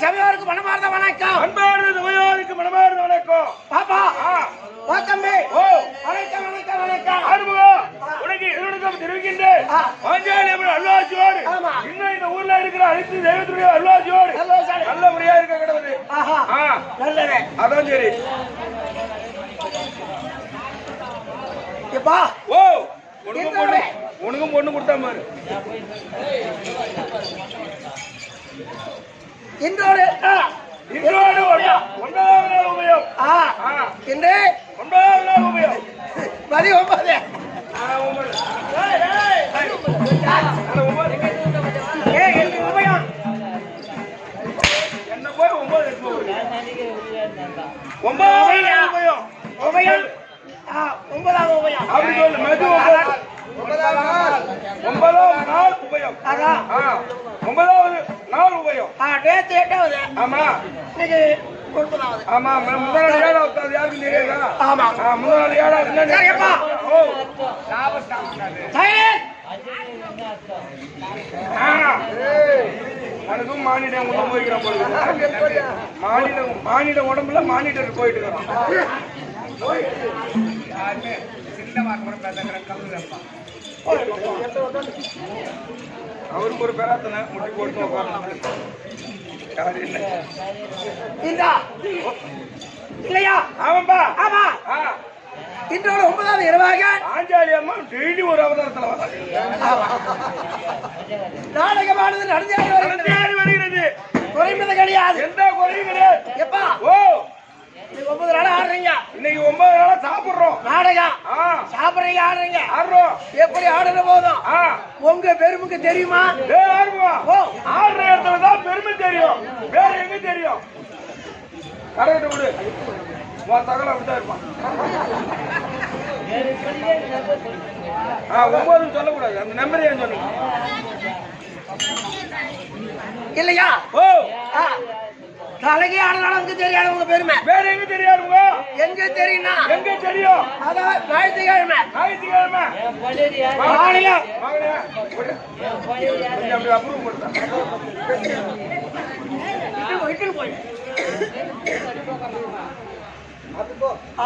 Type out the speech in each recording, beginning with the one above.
சபையோருக்கு மனமார்ந்த வணக்கம். அன்பார்ந்த சபையோருக்கு மனமார்ந்த வணக்கம். பாப்பா வா தம்பி. வணக்கம் வணக்கம் வணக்கம். உனக்கு எதிர்வணக்கம் தெரிவிக்கின்றேன். பாஞ்சாலி அல்வாசியோடு இன்னும் இந்த ஊர்ல இருக்கிற அனைத்து தெய்வத்துடைய அல்வாசியோடு நல்ல முறையா இருக்க கிடவுது. நல்லது. அதான் சரி. எப்பா ஓ உனக்கும் பொண்ணு கொடுத்தா பாரு. இன்றோடு ஒன்பதாவது நாள் உபயம். இன்று 9வது நாள் உபயம். மதி 9. உபயம் என்ன போய் 9 9வது நாள் உபயம். உபயம் 9வது உபயம். அப்படி சொல்லு. மெது 9வது நாள் உபயம். 9வது நாள் உபயம். நேற்று 8வது. ஆமா இன்னைக்கு 9வது. ஆமா முதல் நாள் 7வது. அது யாருக்கும் தெரியாதா? ஆமா முதல் நாள் 7வது. சரிப்பா. ஓ அதுக்கும் மானிடம் உள்ள போய்க்கிறோம் போது. மானிட உடம்புல மானிடர் போயிட்டு இருக்கிறோம். அவருக்கு ஒரு பேராத்தனை முட்டி போட்டு இல்லையா? ஆமாப்பா. ஆமா இன்றோட 9வது இரவாக ஆஞ்சாலி அம்மா டெய்லி ஒரு அவதாரத்துல வராங்க. நாடகமானது நடந்து வருகிறது. குறைந்தது கிடையாது. எந்த குறையும் கிடையாது. எப்பா ஓ 9 நாள் ஆடுறீங்க. இன்னைக்கு 9 நாளா சாப்பிடுறோம். நாடகம் சாப்பிடுறீங்க ஆடுறீங்க. ஆடுறோம். எப்படி ஆடுற போதும் உங்க பெருமைக்கு தெரியுமா? ஆடுற இடத்துல தான் பெருமை தெரியும். வேற எங்க தெரியும்? கரெக்ட் விடு. தகவல் அப்படிதான் இருப்பான். 9 சொல்லக்கூடாது. அந்த நம்பர் ஏன் சொல்லுங்க இல்லையா? ஓ தலைக்கு ஆடுனாலும் அங்க தெரியாது உங்க பெருமை. வேற எங்க தெரியாதுங்க? எங்க தெரியும்னா எங்க தெரியும்? அதான் ஞாயிற்றுக்கிழமை. ஞாயிற்றுக்கிழமை அப்ரூவ் பண்ணுறேன்.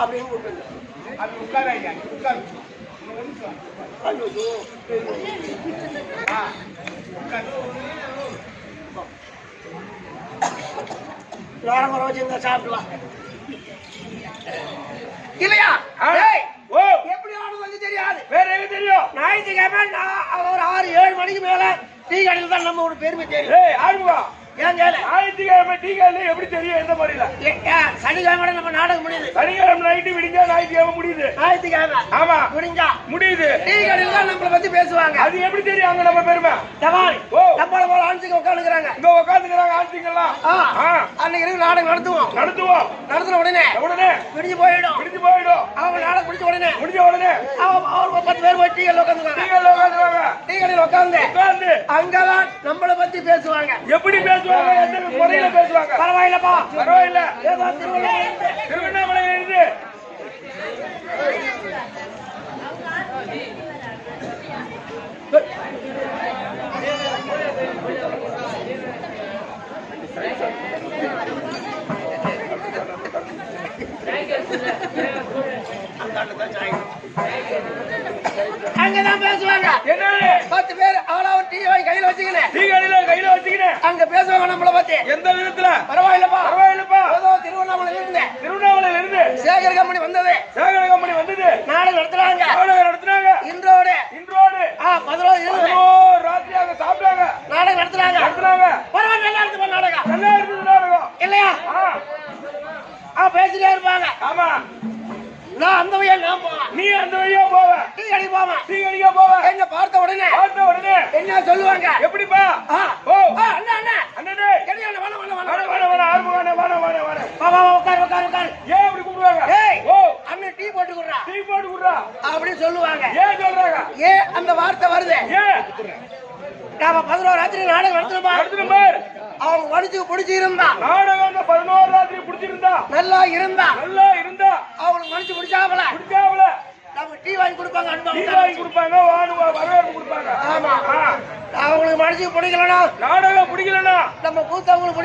அப்படின்னு உட்கார நேரம் வச்சிருந்தா சாப்பிடலாம் இல்லையா? எப்படி ஆடுவது தெரியாது. வேற எங்க தெரியும்? ஞாயிற்றுக்கிழமை ஒரு 6-7 மணிக்கு மேல டீ கடையில் தான் நம்ம ஒரு பெருமை தெரியும். ஆடுவா ஏன் கேளு. ஞாயிற்றுக்கிழமை டீ கடையில எப்படி தெரியும் எந்த மாதிரில? சனிக்கிழமை நம்ம நாடகம் முடியுது. சனிக்கிழமை நைட்டு விடிஞ்சா ஞாயிற்றுக்கிழமை முடியுது. ஞாயிற்றுக்கிழமை ஆமா முடிஞ்சா முடியுது. டீ கடையில தான் நம்மளை பத்தி பேசுவாங்க. அது எப்படி தெரியும் அங்க நம்ம பெருமை? நம்மள போல ஆன்சிங்க உட்காந்துக்கிறாங்க. இங்க உட்காந்துக்கிறாங்க ஆன்சிங்கெல்லாம். அன்னைக்கு இரவு நாடகம் நடத்துவோம். நடத்தின உடனே விடிஞ்சு போயிடும். அவங்க நாடகம் முடிஞ்ச உடனே அவங்க 10 பேர் போய் டீ கடையில உட்காந்துக்குவாங்க. டீ கடையில உட்காந்து அங்கதான் நம்மளை பத்தி பேசுவாங்க. எப்படி பேசுவாங்க? எந்த முறையில பேசுவாங்க? பரவாயில்லப்பா, பரவாயில்ல. ஏதோ திருவண்ணாமலையில இருந்து அங்கதான் பேசுவாங்க. என்னன்னு 10 பேர் அவ்வளவு டீ வாங்கி கையில வச்சுக்கினேன். டீ கையில வச்சுக்கினேன். அங்க பேசுவாங்க நம்மள பத்தி. எந்த விதத்துல? பரவாயில்லப்பா, பரவாயில்லப்பா. ஏதோ திருவண்ணாமலையில இருந்து சேகர் கம்பெனி வந்தது. நாடகம் நடத்துறாங்க. இன்றோடு 11 ராத்திரியாக சாப்பிட்டாங்க. நாடகம் நடத்துறாங்க. பரவாயில்ல, நல்லா இருக்கு நாடகம். நல்லா இருந்தது நாடகம் இல்லையா? பேசிட்டே இருப்பாங்க. ஆமா, நான் அந்த வழியா நான் போவேன். நீ அந்த வழியா போவ. டீ கடைக்கு போவேன். என்ன பார்த்த உடனே என்ன சொல்லுவாங்க? எப்படிப்பா? ஓ அண்ணா அண்ணனே கடியான வாண உட்காரு. ஏன் அப்படி கூப்பிடுவாங்க? ஓ அண்ணன் டீ போட்டு குடுறா அப்படி சொல்லுவாங்க. ஏன் சொல்றாங்க? ஏன் அந்த வார்த்தை வருது? ஏன் நாம 11 ராத்திரி நாடகம் நடத்துறோம் பார். அவங்க மனசுக்கு பிடிச்சி இருந்தா நாடகம் 11 ராத்திரி பிடிச்சிருந்தா நல்லா இருந்தா அவங்களுக்கு மனசு பிடிச்சாவல நம்ம டீ வாங்கி கொடுப்பாங்க. வரவேற்பு கொடுப்பாங்க. ஆமா, அவங்களுக்கு மனசுக்கு பிடிக்கலனா, நாடகம் பிடிக்கலனா, நம்ம கூத்து அவங்களுக்கு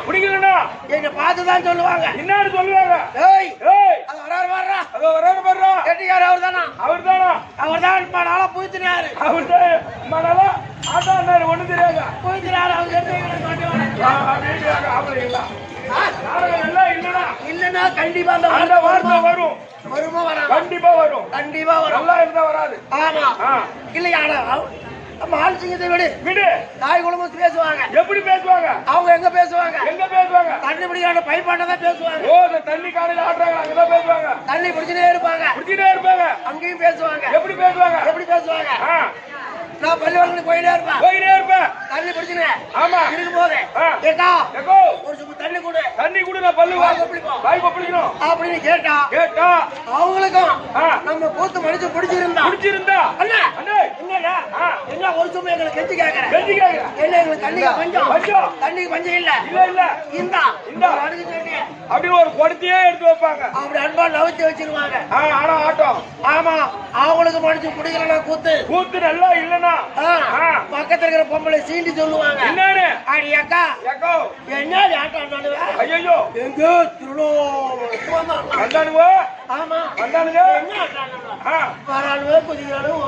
பிடிக்கலனா என்ன பார்த்துதான் சொல்லுவாங்க. என்னன்னு சொல்லுவாங்க? ஏய் அது வராரு வர்றா கெட்டிக்கார அவர்தான் நாளா பூத்தினாரு. ஒண்ணு தெரியாத பூத்தினாரு. இல்லன்னா கண்டிப்பா அந்த வார்த்தை வரும். கண்டிப்பா வரும். நல்லா இருந்தா வராது. ஆமா, இல்லையா? நம்ம ஆளுசிங்கத்தை விடு. தாய் குடும்பம் பேசுவாங்க. எப்படி பேசுவாங்க? அவங்க எங்க பேசுவாங்க? தண்ணி பிடிக்காத பைப்பாண்டதான் பேசுவாங்க. தண்ணி காலையில ஆடுறாங்க, அங்கதான் பேசுவாங்க. தண்ணி பிடிச்சிட்டே இருப்பாங்க. அங்கேயும் பேசுவாங்க. எப்படி பேசுவாங்க? நான் பள்ளிவாசலுக்கு போயிட்டே இருப்பேன். தண்ணி பிடிச்சுனே இருக்கும் போது ஒரு சுப்பு தண்ணி கொடு, நான் பல்லு வாய் கொப்பளிக்கணும் அப்படின்னு கேட்டா அவங்களுக்கும் நம்ம கூத்து மனுஷன் பிடிச்சிருந்தா அண்ணா என்ன ஒரு சும்மா எங்களுக்கு கெஞ்சி கேட்கிறேன். என்ன எங்களுக்கு தண்ணிக்கு பஞ்சம் இல்ல இந்தா அப்படின்னு ஒரு கொடுத்தியே எடுத்து வைப்பாங்க. அப்படி அன்பா நவுத்தி வச்சிருவாங்க. ஆனா ஆட்டம். ஆமா, அவங்களுக்கு மனுஷன் பிடிக்கலன்னா கூத்து நல்லா இல்லன்னா பக்கத்துல இருக்கிற பொம்பளை சீண்டி சொல்லுவாங்க. என்னன்னு? அடி அக்கா என்ன ஆட்டம் நடுவேன். ஐயோ எங்க திருளோ வந்தானுங்க. ஆமா வந்தானுங்க. வரானுவ குதிக்கிறானுவ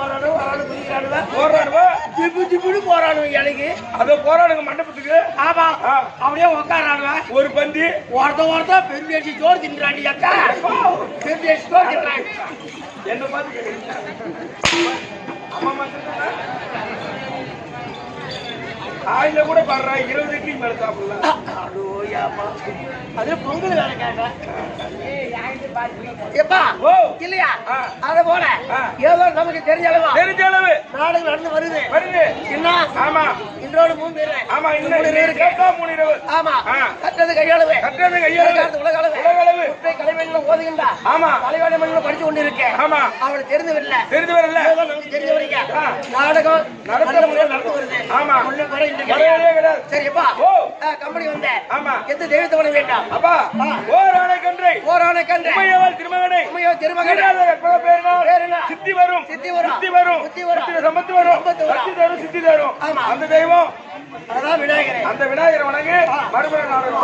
ஜிப்பு போறானுவ. எனக்கு அத போறானுங்க மண்டபத்துக்கு. ஆமா, அப்படியே உட்காரானுவ. ஒரு பந்தி ஒருத்த பெரிய அடிச்சு சோறு தின்றாண்டி அக்கா. பெரிய அடிச்சு சோறு தின்றாங்க. என்ன பார்த்து ஆயில கூட பாடுறா 20 இட்லி மேல சாப்பிடலாம். அது பொங்கல் வேலை கேட்க இல்லையா? அத போல ஏதோ நமக்கு தெரிஞ்ச அளவு நாடகம் நடந்து வருது. என்ன? ஆமா, இன்றோடு 3 பேரு. ஆமா, இன்னும் கேட்டா 3 இரவு. ஆமா, கற்றது கையளவு உலக அளவு கலைவெளியில ஓதுகின்றா. ஆமா, கலைவாணி படிச்சு கொண்டு இருக்கேன். ஆமா, அவளுக்கு தெரிந்து வரல ஏதோ நமக்கு தெரிஞ்ச வரைக்கும் நாடகம் நடத்த முறையில் நடந்து வருது. ஆமா, சரிப்பா. கம்பெனி வந்த ஆமா, எந்த தெய்வத்தை வணங்க வேண்டாம். அப்பா ஓரானை கன்றை உமையவள் திருமகனை சித்தி வரும் சித்தி தரும். அந்த தெய்வம் அதான் விநாயகரே. அந்த விநாயகரை வணங்கி மறுபடியும் நாடகம்.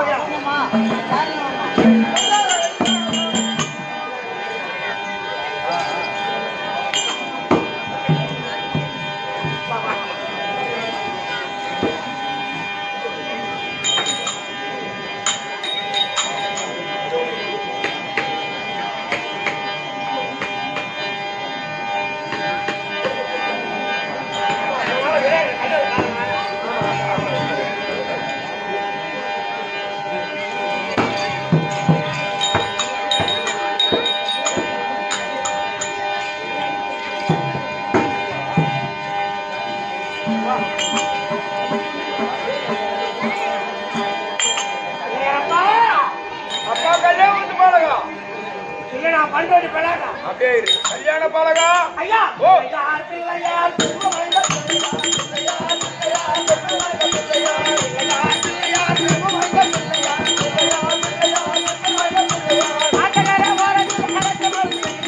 பண்டோடி பழகா அப்படியே இரு. கல்யாண பாலகா ஐயா ஓ. யார் பிள்ளையார் திருமலைந்த பிள்ளையார் பிள்ளையார் பிள்ளையார் திருமலைந்த பிள்ளையார் பிள்ளையார் பிள்ளையார் திருமலைந்த பிள்ளையார் பிள்ளையார் பிள்ளையார் திருமலைந்த பிள்ளையார் ஆட்டக்கார ஓரத்தில் நடக்க மறுக்கிறார்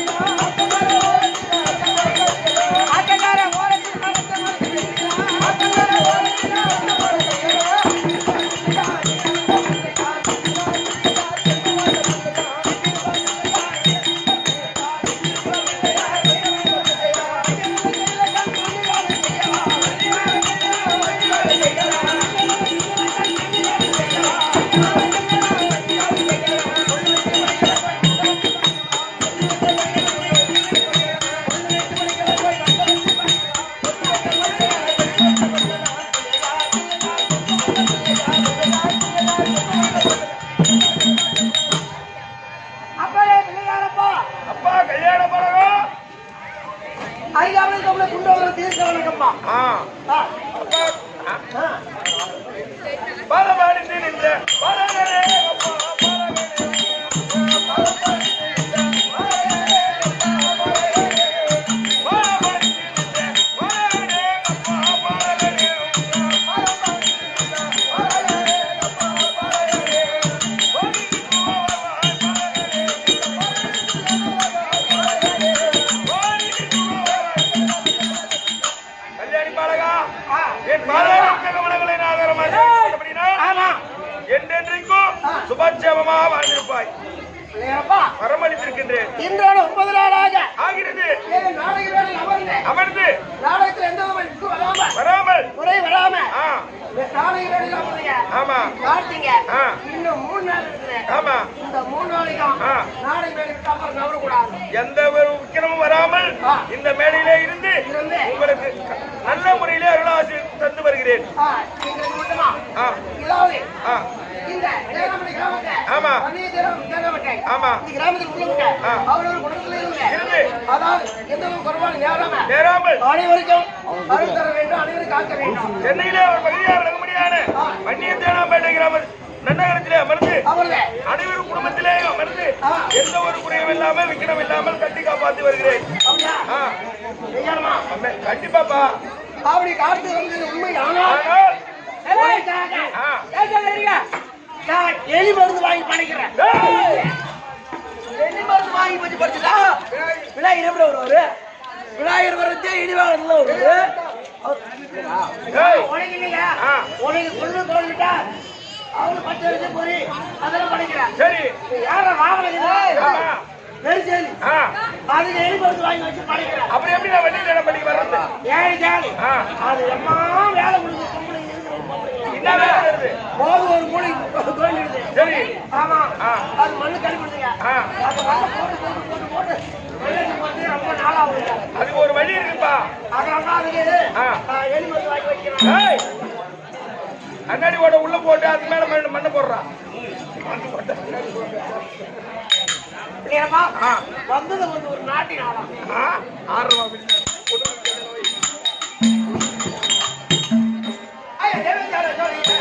ஆட்டக்கார ஓரத்தில் நடக்க மறுக்கிறார் ஆட்டக்கார ஓரத்தில் நடக்க மறுக்கிறார் அப்பளே பிள்ளையாரப்பா அப்பா கல்யாண பாலகா ஐயாவிலே கவலை குண்டோல தீர்க்கவனக்கப்பா அப்பா பாலபாடி நின்ற பாலகரே அப்பா கல்யாணி பாலகா என் பாலக கமலங்களை ஆதாரமாக ஆமா என்றென்றைக்கும் சுபட்சேமமாக வாழ்ந்திருப்பாய் பிள்ளையாரப்பா வரமளித்திருக்கின்றேன் இன்றோடு 9 நாளாக ஆகிறது ஏழு நாடக வேளையில் அமர்ந்து நாடகத்தில் எந்த விதமான வராம வராமல் குறை வராம ஆ நாடக வேளையில் அமர்ந்தீங்க ஆமா பார்த்தீங்க ஆ இன்னும் 3 நாள் இருக்குது ஆமா இந்த 3 நாளைக்கும் ஆ. நாடக வேலைக்கு அப்புறம் நவரக்கூடாது எந்த ஒரு விக்கிரமும் வராமல் ஆ. இந்த மேடையிலே இருந்து இருந்து உங்களுக்கு நல்ல முறையிலே அருளாசி தந்து வருகிறேன் நீங்க மட்டுமா ஆ இதாவது ஆ இந்த இளையராமணி கிராமத்தை ஆமா. வன்னியதேவன் தேவமட்டை ஆமா. இந்த கிராமத்தில் உள்ளவங்க ஆ. அவரோட குடும்பத்தில் இருந்து. இருந்து அதாவது எந்த ஒரு குறைபாடு நேராம நேராமல் அனைவருக்கும் அருள் தர வேண்டும் அனைவரும் காக்க வேண்டும் சென்னையிலே ஒரு பகுதியாக விளங்கும்படியான வன்னியத்தேனாம்பேட்டை கிராம நன்னகரத்திலே அமர்ந்து அவர்களே அனைவரும் குடும்பத்திலே அமர்ந்து ஆ. எந்த ஒரு குறையும் இல்லாமல் விக்கிரம் இல்லாமல் கட்டி காப்பாற்றி வருகிறேன் அப்படியா ஆ. செய்யணுமா கண்டிப்பாப்பா அப்படி காத்து வந்தது உண்மை ஆனால் ஆனால் ஆ. நான் எலி மருந்து வாங்கி படிக்கிறேன் ஏய்! எலி மருந்து வாங்கி பற்றி படிச்சுட்டா விநாயகர் எப்படி வருவாரு விநாயகர் வரதே இடிவாளத்துல வருவாரு ஏய்! உனக்கு இல்லையா ஆ. உனக்கு கொண்டு போய்கிட்டா அவனு 10 வருஷம் போய் அதெல்லாம் படிக்கிறேன் சரி யார வாங்கல ஆமா. நெரிசல் ஆ. அதுக்கு எலி மருந்து வாங்கி வச்சு படிக்கிறேன் அப்புறம் எப்படி நான் வன்னியத்தேனாம்பேட்டைக்கு வர்றது ஏழு ஜாலி ஆ. அது எம்மா வேலை கொடுக்குது பொம்பளை இருக்கிற பொம்பளைங்க. என்ன வேலை வருது போது ஒரு மூளை தோண்டிடுது சரி ஆமா ஆ. அது மண்ணு கழிப்படுதுங்க ஆ. அந்த மண்ணை போட்டு வெள்ளைக்கு வந்து ரொம்ப நாளாகுது அதுக்கு ஒரு வழி இருக்குப்பா அதனால தான் அதுக்கு ஆ. எலி மருந்து வாங்கி வைக்கிறேன் ஏய்! கண்ணாடி ஓட உள்ள போட்டு அது மேல மண்ணை போடுறான் ஏப்பா ஆ. வந்தது வந்து ஒரு நாட்டின் ஆளம் 6 ரூபாய் ஐயா தேவஜால சொல்லுங்க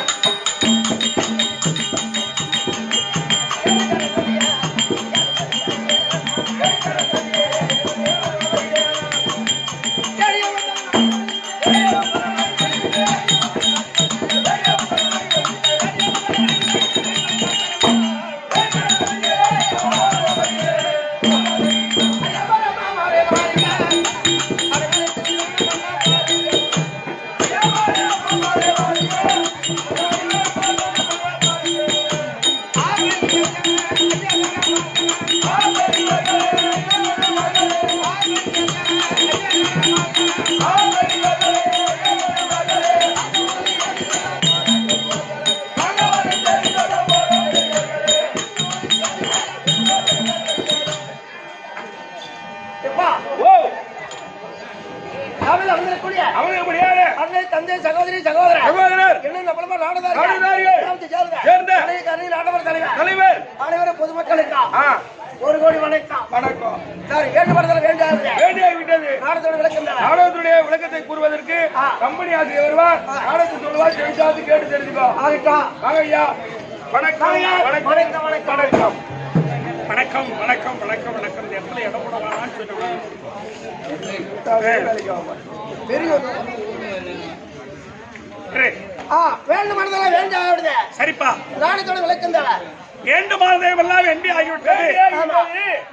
தந்தை சகோதரி சகோதரர் என்ன நம்மளமா நாடகம் சேர்ந்த தலைவர் அனைவரும் பொதுமக்களுக்கு 1 கோடி வணக்கம் சார் ஏற்றுப்படுதல் வேண்டியாகிவிட்டது நாடகத்தோட விளக்கம் நாடகத்துடைய விளக்கத்தை கூறுவதற்கு கம்பெனி ஆசிரியர் வருவார் நாடகத்தை சொல்லுவார் செவிச்சாது கேட்டு தெரிஞ்சுக்கோ ஆகட்டும் வாங்க ஐயா வணக்கம் வணக்கம் வணக்கம் வணக்கம் வணக்கம் வணக்கம் வணக்கம் வணக்கம். இந்த இடத்துல இடம் கூட வேணாம்னு சொல்லுவேன். வேண்டுமானதெல்லாம் வேண்டி ஆகிவிடுது. சரிப்பா, நாணத்தோட விளக்கம் தான். வேண்டுமானதெல்லாம் வேண்டி ஆகிவிட்டது.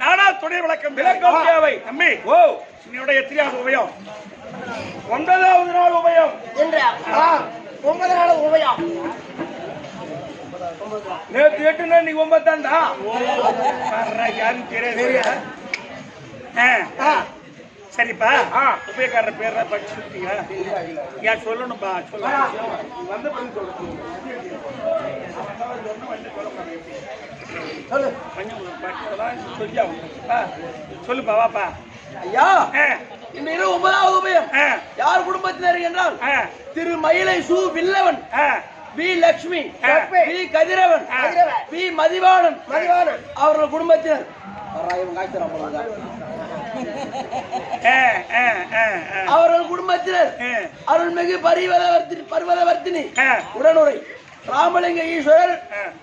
நானா துணை விளக்கம் விளக்கம் தேவை. தம்பி, ஓ என்னுடைய எத்தனையாவது உபயம்? 9வது நாள் உபயம் என்ற 9 நாள் உபயம். நேற்று 8 நாள், நீ 9 தான்டா. யாரும் தெரியாது. சரிப்பா, உபயக்காரர் பேர் படிச்சுட்டீங்க. ஏன் சொல்லணும்பா? சொல்ல வந்து சொல்லுப்பா, வாப்பா. ஐயா, இந்த 9வது உபயம் யார் குடும்பத்தினர் என்றால் திரு மயிலை சு வில்லவன், பி லட்சுமி, பி கதிரவன், பி மதிவாணன் அவர்கள் குடும்பத்தினர். அவர்கள் குடும்பத்தினர் அருள்மிகு பர்வதவர்த்தினி உடனுரை ராமலிங்க ஈஸ்வரர்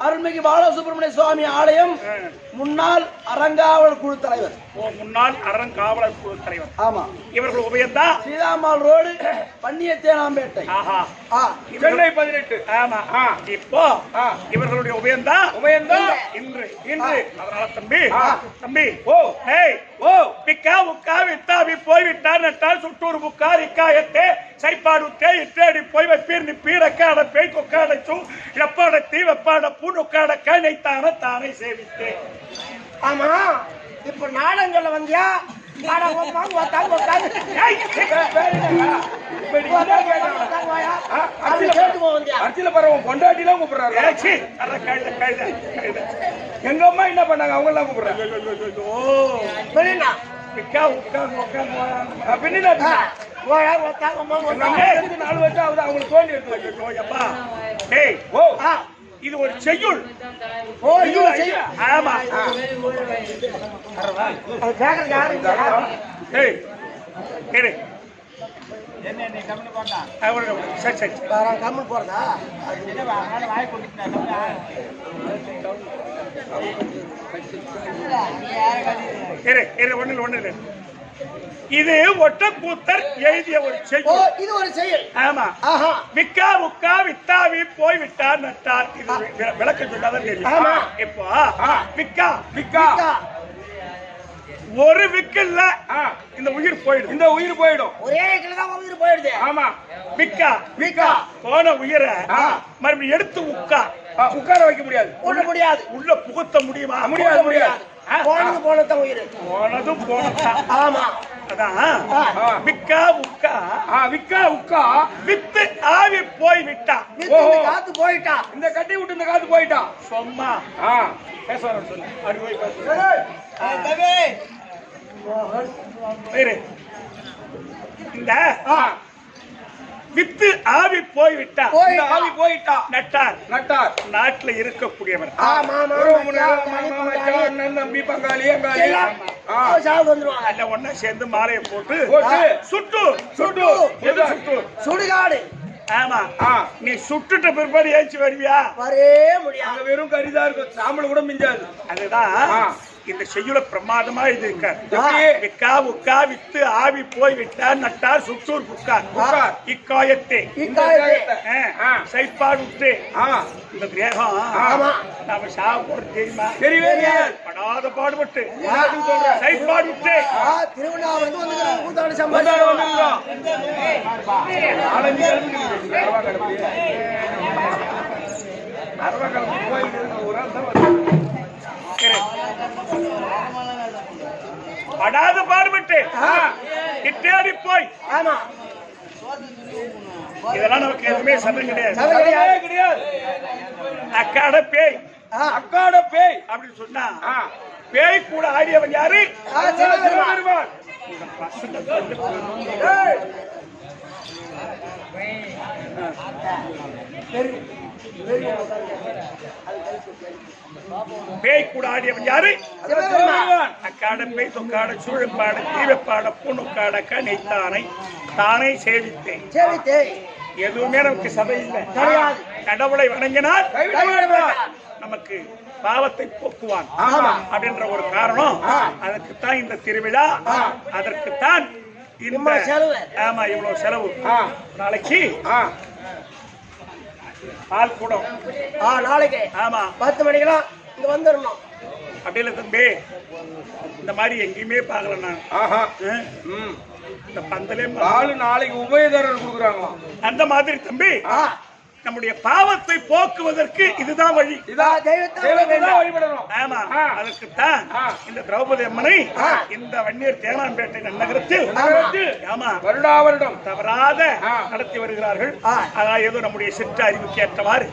அருள்மிகு பாலசுப்ரமணிய சுவாமி ஆலயம் முன்னாள் அறங்காவலர் குழு தலைவர். முன்னாள் அறங்காவலர் குழு தலைவர். ஆமா, இவர்கள் உபயம்தான் சீதாமால் ரோடு, பன்னிய தேனாம்பேட்டை, சென்னை 18. ஆமா, இப்போ இவர்களுடைய உபயம்தான் இன்று இன்று. அதனால தம்பி தம்பி, ஓ ஏய் ஓ பிக்கா முக்கா வித்தாவி போய் விட்டார் நட்டால் சுட்டூர் முக்கார் இக்காயத்தே சைப்பாடு தே இட்டேடி போய் வைப்பீர் பீரக்காட பேய் கொக்காடச்சு எப்பாட தீ வெப்பாட பூண்டுக்காட கணைத்தான தானே சேவித்தேன். ஆமா, இப்ப நாடகங்கள்ல வந்தியா? பொண்டாட்டிலாம் கூப்பிடுறாரு. எங்க அம்மா என்ன பண்ணாங்க? அவங்க எல்லாம் கூப்பிடுறாங்க. இது ஒரு செய்யுள். ஆமா, ஒண்ணு இது ஒட்டக்கூத்தர் எழுதிய ஒரு செய்யுள். இது ஒரு செயல். ஆமா, விக்கா முக்கா வித்தாவி போய் விட்டார் நட்டார். இது விளக்கம் சொல்லாதான் தெரியும். இப்போ விக்கா விக்கா ஒரு விக்கல்ல இந்த உயிர் போயிடும். இந்த உயிர் போயிடும். ஒரே விக்கல்ல தான் உயிர் போயிடுது. ஆமா, விக்கா விக்கா போன உயிரை மறுபடியும் எடுத்து உட்கார வைக்க முடியாது. முடியாது. உள்ள புகுத்த முடியுமா? முடியாது முடியாது. போனதும் உயிர் போனதும் போனதான். ஆமா, அதான் விக்கா உக்கா விக்கா உக்கா வித்து ஆவி போய் விட்டா. காத்து போயிட்டா. இந்த கட்டி விட்டு இந்த காத்து போயிட்டா. சும்மா பேசுவார் சொல்லு. அது போய் இந்த வித்து ஆவி போய் விட்டா. ஆவி போயிட்டா. நட்டார் நட்டார் நாட்டுல இருக்கக்கூடியவர். நம்பி பங்காளி ஒன்னா சேர்ந்து மாலையை போட்டு சுட்டு சுட்டு சுட்டு சுடுகாடு. ஆமா, நீ சுட்டுட்ட பிற்பாடு ஏச்சு வருவியா? வரவே முடியாது. வெறும் கரிதா இருக்கும், சாம்பல் கூட மிஞ்சாது. அதுதான் இந்த செய்யுள பிரமாதமா இது விக்கா உக்கா வித்து ஆவி போய் விட்டார் நட்டார் சுட்டூர் புக்கார் இக்காயத்தே சைப்பாடு விட்டு இந்த கிரகம் நாம சாவ போறது தெரியுமா? தெரியவே படாத பாடுபட்டு சைப்பாடு விட்டு படாத பாடுபட்டு இட்டாடி போய். ஆமா, இதெல்லாம் நமக்கு எதுவுமே சண்டை கிடையாது. அக்காட பேய் அப்படின்னு சொன்னா பேய் கூட ஆடியவன் யாரு? பேய் கூட ஆடியவன் யாரு? அக்காட பேய் தொக்காட சூழப்பாட தீவப்பாட பூணுக்காட கணைத்தானை தானே சேவித்தேன். எதுவுமே நமக்கு சபை இல்லை. கடவுளை வணங்கினால் நமக்கு பாவத்தை போக்குவான் ஆமா. அப்படின்ற ஒரு காரணம். அதற்குத்தான் இந்த திருவிழா, அதற்குத்தான் இந்த இவ்வளவு செலவு. ஆமா, இவ்வளவு செலவு. நாளைக்கு பால் கூடம். நாளைக்கு ஆமா 10 மணிக்கெல்லாம் இங்க வந்துடணும். அப்படி இல்ல தம்பி, இந்த மாதிரி எங்கேயுமே பார்க்கல நான். இந்த பந்தலே நாளைக்கு உபயதாரர் கொடுக்குறாங்களாம். அந்த மாதிரி தம்பி, நம்முடைய பாவத்தை போக்குவதற்கு இதுதான் வழி. வழிபடணும். ஆமா, அதற்குத்தான் இந்த திரௌபதி அம்மனை இந்த வன்னியர் தேனாம்பேட்டை நகரத்தில் ஆமா வருடா வருடம் தவறாத நடத்தி வருகிறார்கள். அதான் ஏதோ நம்முடைய சிற்ற அறிவுக்கு ஏற்றவாறு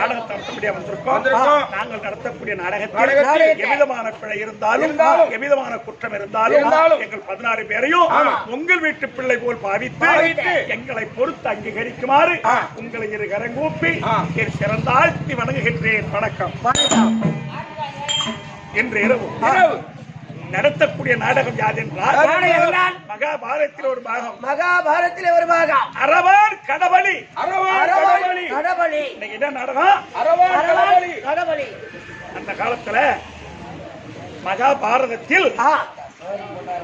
நாடகத்தை நடத்த முடியாம வந்திருக்கோம். நாங்கள் நடத்தக்கூடிய நாடகத்தில் எவ்விதமான பிழை இருந்தாலும், எவ்விதமான குற்றம் இருந்தாலும் எங்கள் 16 பேரையும் உங்கள் வீட்டு பிள்ளை போல் பாவித்து எங்களை பொறுத்து அங்கீகரிக்குமாறு உங்களை இரு கரங்கள் கூப்பி சிறந்தாழ்த்தி வணங்குகின்றேன். வணக்கம். இன்று இரவு நடத்தக்கூடிய நாடகம் யாதென்றால் மகாபாரதத்தில் ஒரு பாகம். மகாபாரதத்திலே ஒரு பாகம் அரவான் கடபலி. கடபலி. இன்னைக்கு என்ன நாடகம்? கடபலி. அந்த காலத்துல மகாபாரதத்தில்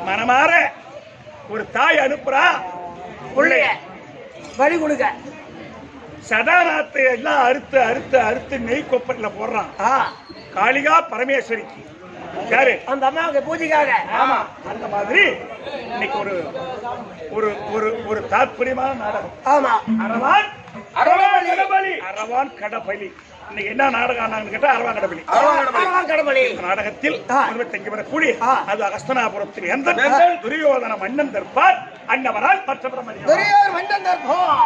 மனமாற ஒரு தாய் அனுப்புறா பிள்ளைய பலி கொடுக்க. சதாநாத்தை எல்லாம் அறுத்து அறுத்து அறுத்து நெய் கொப்பரில போடுறான். காளிகா பரமேஸ்வரிக்கு யாரு? அந்த அம்மாவுக்கு பூஜைக்காக. ஆமா, அந்த மாதிரி இன்னைக்கு ஒரு ஒரு ஒரு ஒரு தாற்பயமான நாடகம். ஆமா, அரவான் கடபலி. அரவான் கடபலி. இன்னைக்கு என்ன நாடகம் கேட்டா அரவான் கடபலி. கடபலி நாடகத்தில் தங்கி வரக்கூடிய அது அகஸ்தனாபுரத்தில் எந்த துரியோதன மன்னன் தற்பார் அன்னவரால் மற்ற மன்னன் தற்பார்.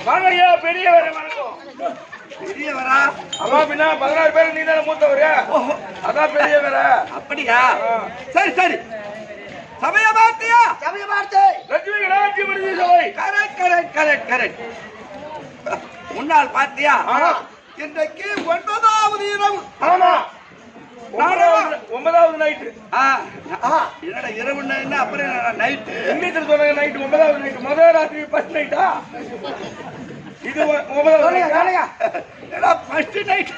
வாங்கய்யா பெரியவர வணக்கம். பெரியவரா? அம்மா பின்ன 16 பேர் நீ தானே மூத்தவரு. அதான் பெரியவர. அப்படியா? சரி சரி. சமய பார்த்தியா? சமய பார்த்து லட்சுமி கடாட்சி மனித சபை. கரெக்ட். முன்னால் பார்த்தியா? இன்றைக்கு 9வது இரவு. ஆமா. 9வது நைட். என்னடா இரவுன்னா என்ன, அப்புறம் என்னடா நைட்? இங்கிலீஷ்ல சொல்றாங்க நைட் 9வது நைட். முதல் ராத்திரி ஃபர்ஸ்ட் நைட்டா? இது 9வது நைட். என்னடா ஃபர்ஸ்ட் நைட்?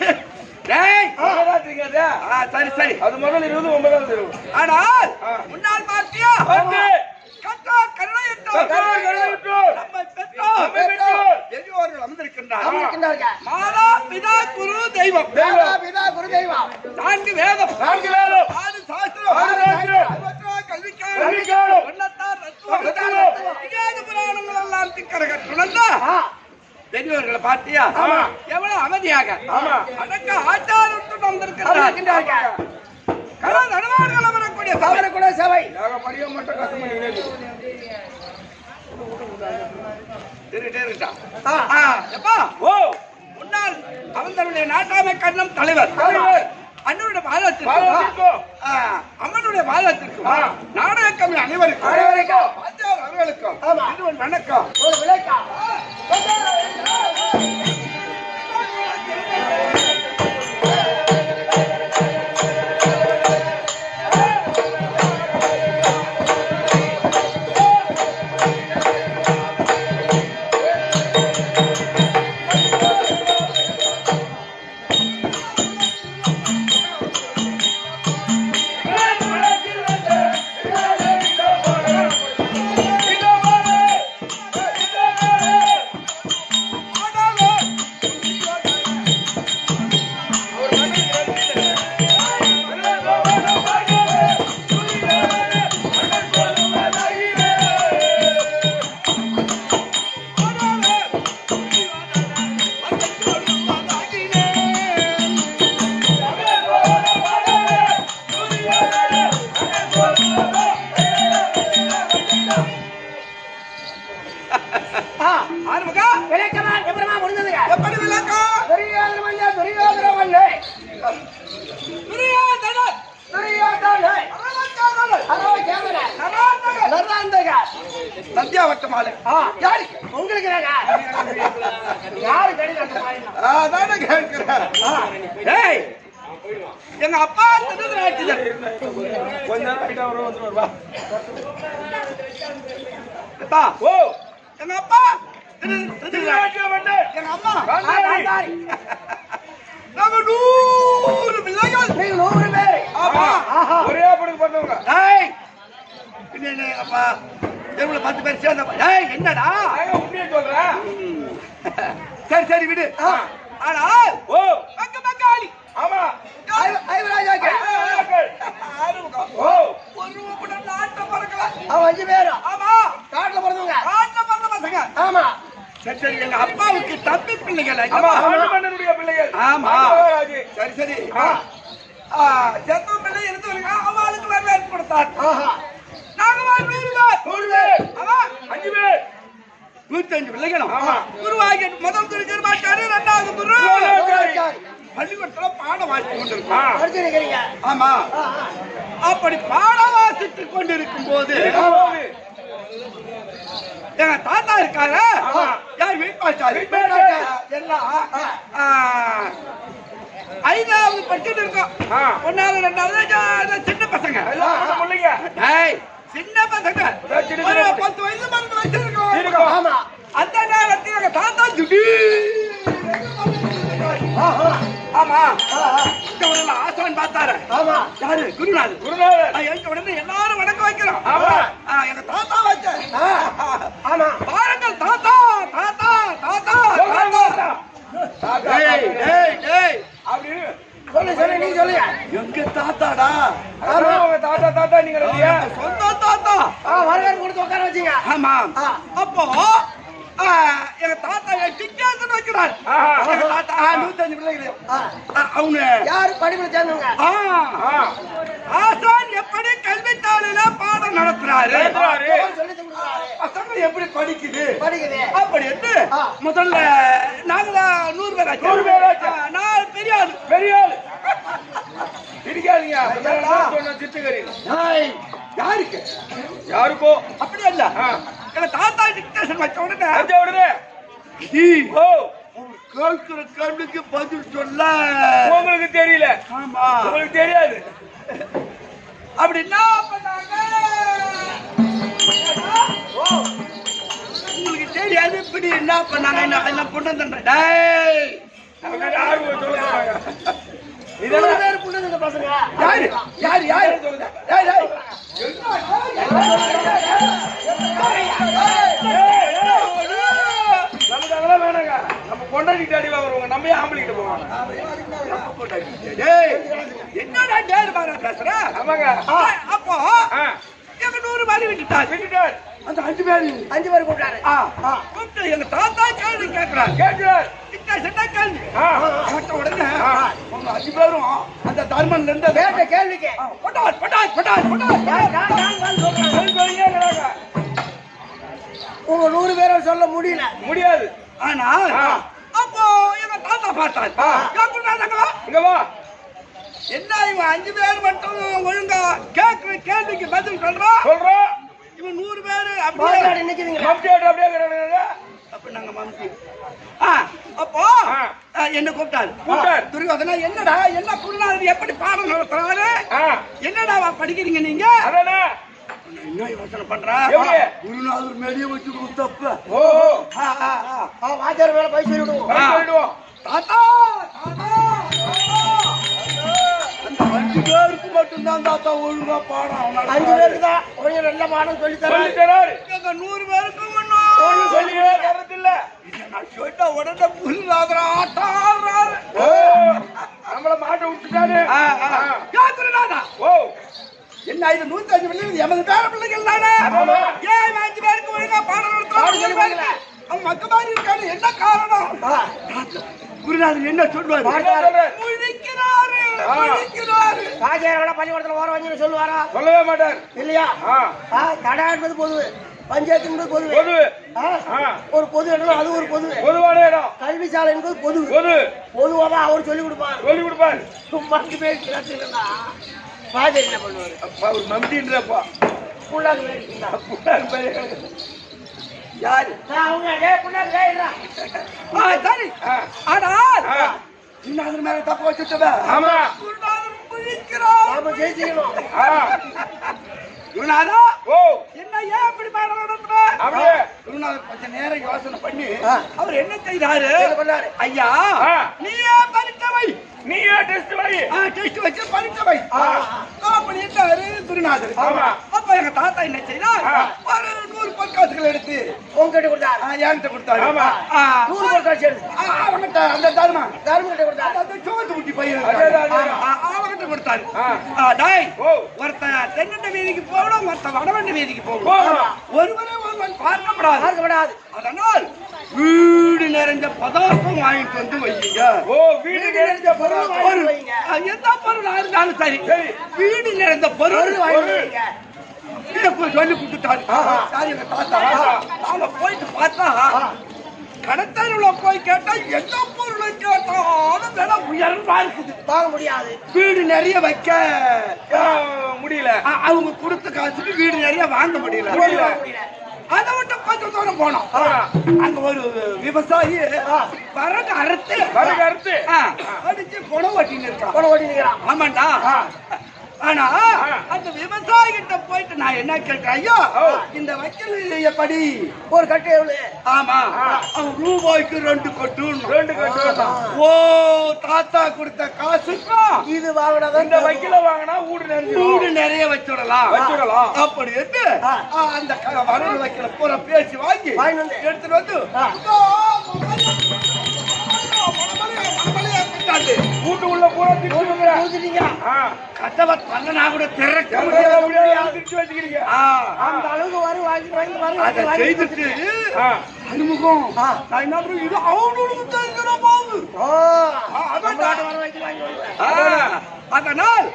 டேய், முதல் ராத்திரிங்க அது. சரி. அது முதல் இரவு 9வது இரவு. ஆனால் முன்னால் பார்த்தியா? வந்து கற்றார் கருணையிட்டோர். நம்மை பெற்றோர் பெரியோர்கள் அமர்ந்திருக்கின்றார். இருக்கின்றார்கள். மாதா பிதா குரு தெய்வம். பிதா குரு தெய்வம். 4 வேதம். 4 வேதம். 6 சாஸ்திரம். 6 சாஸ்திரம். 64 கல்விக்காலம். கல்விக்காலம். 96 தத்துவம். விஜயாத புராணங்கள் எல்லாம் திக்கரக துணர்ந்தா பெரியவர்களை பார்த்தியா? எவ்வளவு அமைதியாக அடக்க ஆச்சாரத்துடன் வந்திருக்கிறார்கள். கடன் அனுமார்கள் வரக்கூடிய அவரக்கூட சபை படிய மட்டும் கஷ்டமா முன்னாள் அவர்களுடைய நாட்டாமை கண்ணம் தலைவர் அண்ணனுடைய பாதத்திற்கும் அம்மனுடைய பாதத்திற்கும் நாடக கவி அனைவருக்கும் அவர்களுக்கும் வணக்கம். ஒரு விளக்கம். இருக்கு. நாட்டு மாலை யாருக்கு? உங்களுக்கு தாங்க. யாரு கடி நாட்டு மாலை? அதானே கேட்கிறேன். டேய், எங்க அப்பா திருநாட்டுதல் கொஞ்ச நேரம் ஆயிட்டா வந்துருவா. அப்பா, ஓ எங்க அப்பா திருநாட்டிய மன்னர் எங்க அம்மா காந்தாரி. நாங்க 100 பிள்ளைகள். நீங்க 100 பேர். ஆமா. ஒரே படுக்கு பண்ணவங்க. டேய், என்ன அப்பா எவ்வளவு 10 பேர் சேர்ந்தப்பா. டேய், என்னடா? நான் உண்மையை சொல்றேன். சரி சரி விடு. ஆனா ஓ அங்க மக்காளி. ஆமா. ஐவராஜாக்கு. ஓ ஒரு கூட நாட்ட பறக்கல. அவன் 5 பேரும். ஆமா. காட்டுல பிறந்தவங்க. நாட்ட பறந்த பசங்க. ஆமா. சரி சரி, எங்க அப்பாவுக்கு தம்பி பிள்ளைகள். ஆமா, ஆண்டு மன்னனுடைய பிள்ளைகள். ஆமா. மகாராஜ். சரி சரி. செத்த பிள்ளை இருந்தவங்க அவளுக்கு வரவேற்பு கொடுத்தார். ஆஹா. நாங்க 100 பேர். ஆமா. 5 பேர். 105 பிள்ளைகளும். ஆமா. குருவாகி முதல் குரு கருமாச்சாரி, 2வது குரு ஐவராஜாக்கு. பள்ளிக்கூடத்துல பாடம் வாசித்துக் கொண்டிருக்கோம். படிச்சு நிக்கிறீங்க. ஆமா. அப்படி பாடம் வாசித்துக் கொண்டிருக்கும் போது எங்க தாத்தா இருக்காங்க. ஆமா. யார்? வீட்பாச்சாரி. எல்லாம் 5வது படிச்சுட்டு இருக்கோம். 1வது 2வது சின்ன பசங்க. எல்லாம் பிள்ளைங்க. டேய், சின்ன பசங்க. சின்ன ஒரு பசங்க. 10 வயசு மருந்து வச்சிருக்கோம். இருக்கும். ஆமா. அந்த நேரத்தில் எங்க தாத்தா ஆஹா. ஆமா. இந்த ஊர்ல ஆசான் பார்த்தாரு. ஆமா. யாரு? குருநாதர். குருநாதர். எங்க உடனே எல்லாரும் வணக்கம் வைக்கிறோம். ஆமா. எங்க தாத்தா வச்ச. ஆமா. பாருங்கள் தாத்தா தாத்தா தாத்தா தாத்தா. தாத்தா. டேய் டேய் டேய், அப்படி சொல்லு நீ சொல்லுங்க. எங்க தாத்தாடா. ஆமா, உங்க தாத்தா தாத்தா நீங்க இல்லையா? சொந்த தாத்தா. வரவேற்பு கொடுத்து உட்கார வச்சீங்க. ஆமா. ஆ. அப்போ எங்க தாத்தா டிக்கெட் வைக்கிறார். ஆஹா. எங்க தாத்தா 105 பிள்ளைகள். அவங்க யாரு படிப்புல சேர்ந்தவங்க? ஆசான் எப்படி கல்வித்தாளில பாடம் நடத்துறாரு, நடத்துறாரு. சொல்லி கொடுக்குறாரு. பசங்க எப்படி படிக்குது படிக்குது. அப்படி என்று முதல்ல நாங்க 100 பேர் ஆச்சு. 100 பேர் ஆச்சு. நான் பெரிய ஆளு. பெரிய ஆளு. பிடிக்காதீங்க. சொன்ன சித்துக்கறி. யாருக்கு? யாருக்கோ அப்படி இல்ல. எங்க தாத்தா டிக்டேஷன் வச்ச உடனே அஞ்ச உடனே ஓ கேட்கிற கேள்விக்கு பதில் சொல்ல உங்களுக்கு தெரியல. ஆமா, உங்களுக்கு தெரியாது. அப்படி என்ன பண்ணாங்க? உங்களுக்கு தெரியாது. இப்படி என்ன பண்ணாங்க? என்ன பொண்ணு தண்டை. டேய், அவங்க யாரும் சொல்ல மாட்டாங்க. 100 பேர் புள்ள இந்த பசங்க. யாரு யாரு யாரு சொல்லுங்க. டேய் டேய், நமக்கு அதெல்லாம் வேணாங்க. நம்ம கொண்டாடிட்டு அடி வாங்குறவங்க நம்ம ஏன் ஆம்பளைக்கிட்ட போவாங்க? டேய், என்னடா டேர் பாரா பேசுற? ஆமாங்க. அப்போ எங்க 100 மாதிரி விட்டுட்டாரு. விட்டுட்டார். அந்த 5 பேர் 5 பேர் கூப்பிட்டாரு. கூப்பிட்டு எங்க தாத்தா கேள்வி கேட்கிறார். கேட்கிறார். சின்ன கேள்வி கேட்ட உடனே உங்க 5 பேரும் அந்த தர்மன்ல இருந்து கேட்ட கேள்விக்கு பட்டாஸ் பட்டாஸ் பட்டாஸ் சொல்றாங்க. உங்க 100 பேரை சொல்ல முடியல. முடியாது. ஆனா அப்போ எங்க தாத்தா பார்த்தாரு. இங்க வா. என்ன இவன் 5 பேர் மட்டும் ஒழுங்கா கேட்கிற கேள்விக்கு பதில் சொல்றான். சொல்றோம். இவன் 100 பேரு மாட்டாடி நிக்குதுங்க. மம்டியாட்ட அப்படியே இருக்கிறானுங்க. அப்ப நாங்க மம்டி. அப்போ என்ன கூப்பிட்டாரு. துரியோதனா, என்னடா என்ன குருநாதர் எப்படி பாடம் நடத்துறாரு? என்னடா படிக்கிறீங்க நீங்க? அதானே என்ன யோசனை பண்றா? குருநாதர் மேலேயே வச்சு தப்பு. வாத்தியார் மேல பை சொல்லிடுவோம். தாத்தா அந்த 5 பேருக்கு மட்டும்தான் தாத்தா ஒழுங்கா பாடம். 5 பேருக்கு தான் கொஞ்சம் நல்ல பாடம் சொல்லி தராரு. 100 பேருக்கு ஒண்ணும் சொல்லியே தரதில்ல. நான் சொல்லிட்ட உடனே குருநாதர் ஆட்டாடுறாரு. நம்மள மாட்ட விட்டுட்டாரு. குருநாதா, என்ன இது 105 பிள்ளைகள் 80 பேர பிள்ளைகள் தானே? ஏன் 5 பேருக்கு ஒழுங்கா பாடம் நடத்துறாங்க? அவங்க மக்க மாதிரி இருக்காங்க. என்ன காரணம்? குருநாதர் என்ன சொல்வாரு? முழிக்கிறாரு. வாத்தியார் பள்ளிக்கூடத்துல ஓர வாங்கி சொல்லுவாரா? சொல்லவே மாட்டார். இல்லையா? தடா என்பது பொது, பஞ்சாயத்து என்பது பொது. ஒரு பொது இடம், அது ஒரு பொது. பொதுவான இடம். கல்வி சாலை என்பது பொது. பொதுவாக அவர் சொல்லிக் கொடுப்பார். சொல்லி கொடுப்பார். மற்ற பேர் கிடக்குன்னா வாத்தியார் என்ன பண்ணுவாரு? அப்பா ஒரு மம்டின்றப்பா புள்ளாக்கு வேடிக்கை. யாரு அவங்க டேய் புண்ணாக்கு டேய்டா சரி ஆனால் குருநாதர் மேல தப்பு வச்சுட்டவ ஆமா குருநாதர் குளிக்கிறார் நாம ஜெயிச்சிக்கணும் குருநாதா ஓ என்ன ஏன் இப்படி பாடம் நடத்துற அப்படியே குருநாதர் கொஞ்ச நேரம் யோசனை பண்ணி அவர் என்ன செய்தாரு என்ன பண்ணாரு? ஐயா ஆ. நீயே பரீட்சை வை நீயே டெஸ்ட் வை டெஸ்ட் வச்சு பரீட்சை வை அப்படின்ட்டாரு குருநாதர் ஆமா. அப்ப எங்க தாத்தா என்ன செய்தார் ஒரு 100 பொற்காசுகள் எடுத்து உங்ககிட்ட கொடுத்தாரு என்கிட்ட கொடுத்தாரு ஆமா. 100 ரூபாய் காசு எடுத்து அவங்கிட்ட அந்த தர்மா தர்மகிட்ட கொடுத்தாரு அந்த சோத்து குட்டி பையன் அதேதான். அவங்கிட்ட கொடுத்தாரு ஆ. டாய் ஓ ஒருத்தன் தென்னண்ட வீதிக்கு போகணும் ஒருத்தன் வடவண்ட வீதிக்கு போகணும் போகணும். ஒருவரை ஒருவன் பார்க்கப்படாது பார்க்கப்படாது அதனால் வீடு நிறைஞ்ச பதார்த்தம் வாங்கிட்டு வந்து வையுங்க ஓ வீடு நிறைஞ்ச பொருள் வாங்கி வைங்க. எந்த பொருளா இருந்தாலும் சரி சரி. வீடு நிறைந்த பொருள் பொருள் வாங்கி வைங்க. சொல்லி கொடுத்துட்டாரு சாரி எங்க தாத்தா நாங்க போயிட்டு பார்த்தா கடத்தருவுல போய் கேட்டா எந்த பொருளை கேட்டாலும் விலை உயர்வா இருக்குது வாங்க முடியாது வீடு நிறைய வைக்க முடியல அவங்க கொடுத்த காசுக்கு வீடு நிறைய வாங்க முடியல முடியல. அதை விட்டு கொஞ்சம் தூரம் போனோம் அங்க ஒரு விவசாயி வரகு அறுத்து வரகு அறுத்து அடிச்சு குணம் ஓட்டின்னு இருக்கான் போன ஓடி நிக்கிறான் ஆமாண்டா ஆனா அந்த விவசாயி கிட்ட போயிட்டு நான் என்ன கேட்கிறேன் ஐயா இந்த வக்கீல் எப்படி ஒரு கட்டு எவ்வளவு ஆமா அவன் ரூபாய்க்கு 2 கட்டு 2 கட்டு ஓ தாத்தா கொடுத்த காசுக்கும் இது வாங்கினதான் இந்த வக்கீல வாங்கினா வீடு நிறைய வச்சுடலாம் வச்சுடலாம். அப்படி இருந்து அந்த வரவு வைக்கல பூரா பேசி வாங்கி வாங்கிட்டு வந்து. எடுத்துட்டு வந்து வீட்டு உள்ள பூரா கொடுத்துட்டீங்க. கதவை தள்ளனா கூட திறக்க திருச்சி வச்சுக்கிறீங்க அந்த அளவுக்கு வரும் வாங்கி அதை செய்துட்டு அறிமுகம் நான் என்ன பண்ணுவேன், இது அவனுக்கு தெரிஞ்சிட போகுது அதனால்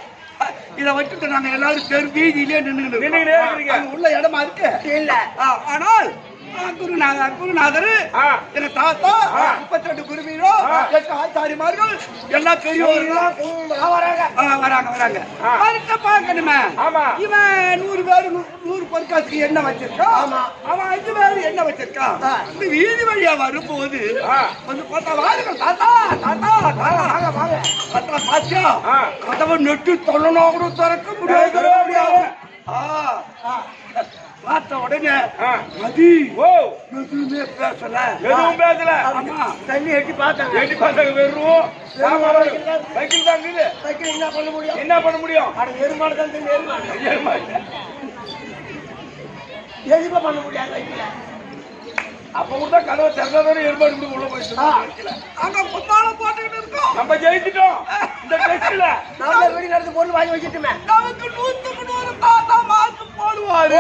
இதை வச்சுட்டு நாங்க எல்லாரும் தெரு வீதியிலே நின்னுட்டு உள்ள இடமா இருக்கு இல்ல ஆனால் குருநாதர் எங்க தாத்தா 32 குருவீரோ 8 ஆச்சாரிமார்கள் எல்லாம் பெரியவர்கள் வராங்க அடுத்த பார்க்கணுமே இவன் 100 பேர் 100 பொற்காசுக்கு என்ன வச்சிருக்கான் அவன் 5 பேர் என்ன வச்சிருக்கான் இந்த வீதி வழியா வரும்போது கொஞ்சம் பார்த்தா வாருங்க தாத்தா தாத்தா வாங்க வாங்க தாத்தா பாத்தியா கதவை நெட்டு தொல்லணும் கூட திறக்க முடியாது பார்த்த உடனே மதி எதுவுமே பேசல தண்ணி எட்டி பார்த்தாங்க வக்கீல் தான் வக்கீல் என்ன பண்ண முடியும் என்ன பண்ண முடியும் அட எருமாடு தான் தெரியும் எருமாடு எதுவுமே பண்ண முடியாது வக்கீல அப்ப கூட கதவை திறந்ததோட ஏற்பாடு கூட உள்ள போயிட்டு அங்க புத்தால போட்டுக்கிட்டு இருக்கோம் நம்ம ஜெயிச்சிட்டோம் இந்த டெஸ்ட்ல நாம வீடு நடந்து பொருள் வாங்கி வச்சிட்டுமே நமக்கு 100 தாத்தா மார்க் போடுவாரு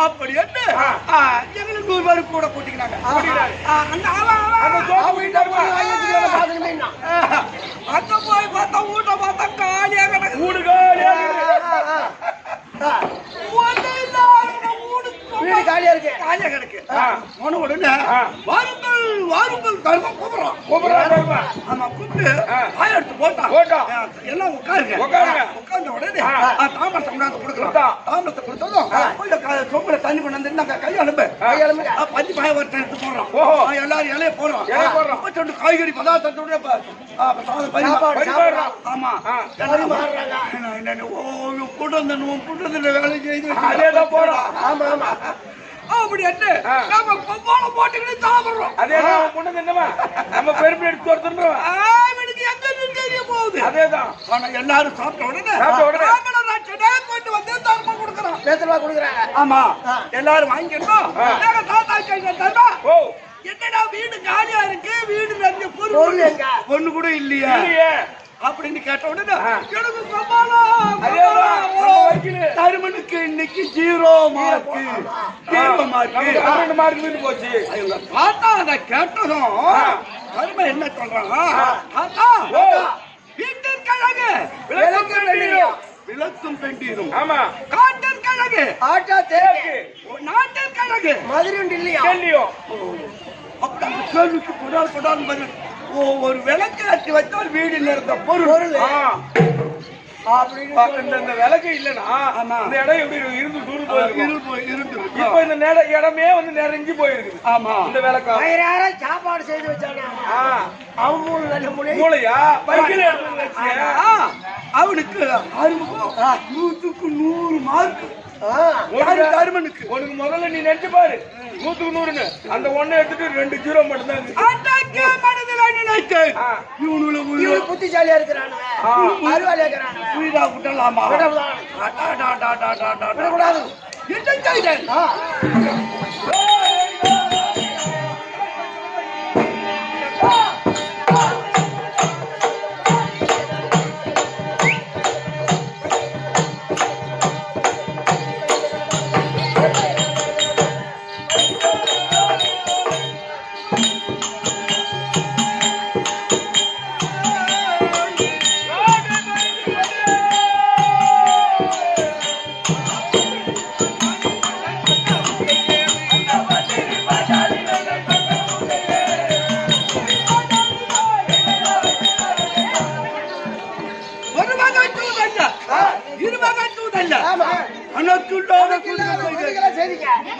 அப்படி என்ன எங்களுக்கு 100 பேர் கூட போட்டிக்கிறாங்க அந்த அந்த ஜோக்கு வீட்டார் பொருள் வாங்கி வச்சிட்டு பாக்கணுமே அங்க போய் பார்த்தா வீட்டை பார்த்தா காலியா கிடக்கு வீடு காலியா வீடு காலியா இருக்கு காலியா கிடக்கு போன உடனே வாருங்கள் தர்மம் கூப்பிடுறான் ஆமா கூப்பிட்டு எடுத்து போட்டான் எல்லாம் உட்கார்ந்த உடனே தாமரத்தை கொண்டாந்து கொடுக்குறான் தாமரத்தை கொடுத்ததும் கொஞ்சம் சொம்புல தண்ணி கொண்டு வந்து நாங்க கை அனுப்பு பஞ்சு பாய ஒருத்தன் எடுத்து போடுறோம் எல்லாரும் இலைய போடுறோம் சொண்டு காய்கறி பதார்த்தத்தோட ஆமா புட்டு வேலை செய்து அதேதான் போறோம் ஆமா ஆமா அப்படி என்ன நம்ம பொம்மால போட்டுக்கிட்டு சாப்பிடுறோம் அதேதான் பொண்ணு என்னமா நம்ம பெருமை எடுத்து ஒருத்தர் எனக்கு எங்க தெரிய போகுது அதேதான் ஆனா எல்லாரும் சாப்பிட்ட உடனே கொண்டு வந்து தர்மம் கொடுக்குறோம் 2 ரூபாய் கொடுக்குறாங்க ஆமா எல்லாரும் வாங்கிட்டோம் தாத்தா தர்மா ஓ என்னடா வீடு காலியா இருக்கு வீடு நிறைய பொருள் எங்க பொண்ணு கூட இல்லையா அப்படின்னு கேட்ட உடனே எனக்கு தருமனுக்கு இன்னைக்கு 0 மார்க் போச்சு தாத்தா அதை கேட்டதும் தருமன் என்ன சொல்றான் தாத்தா வீட்டிற்கழகு விளக்கும் பெண்டீரும் ஆமா காட்டிற்கழகு ஆட்டா தேக்கு நாட்டிற்கழகு மதுரை இல்லையா கேள்விக்கு கொடால் பதில் ஒரு விளக்கு ஏற்றி வச்சால் வீடு நிறைந்த பொருள் அப்படின்னு இந்த விளக்கு இல்லனா அந்த இடம் எப்படி இருந்து தூள் போயிருக்கு. இப்போ இந்த இடமே வந்து நிறைஞ்சு போயிருக்கு. ஆமா, இந்த விளக்கு வேற யாரோ சாப்பாடு செய்து வச்சானே அவன் மூளையா பைக்கில எடுத்து வச்சியா அவனுக்கு 100க்கு 100 மார்க். உனக்கு முதல்ல நீ நினைச்சு பாரு 100க்கு 100ன்னு அந்த ஒண்ணை எடுத்துட்டு 2 0 மட்டும் தான். புத்திசாலியா இருக்கிறானுங்க, அறிவாளியா இருக்கிறானுங்க. புரியுதா? விடலாமா? விடக்கூடாது.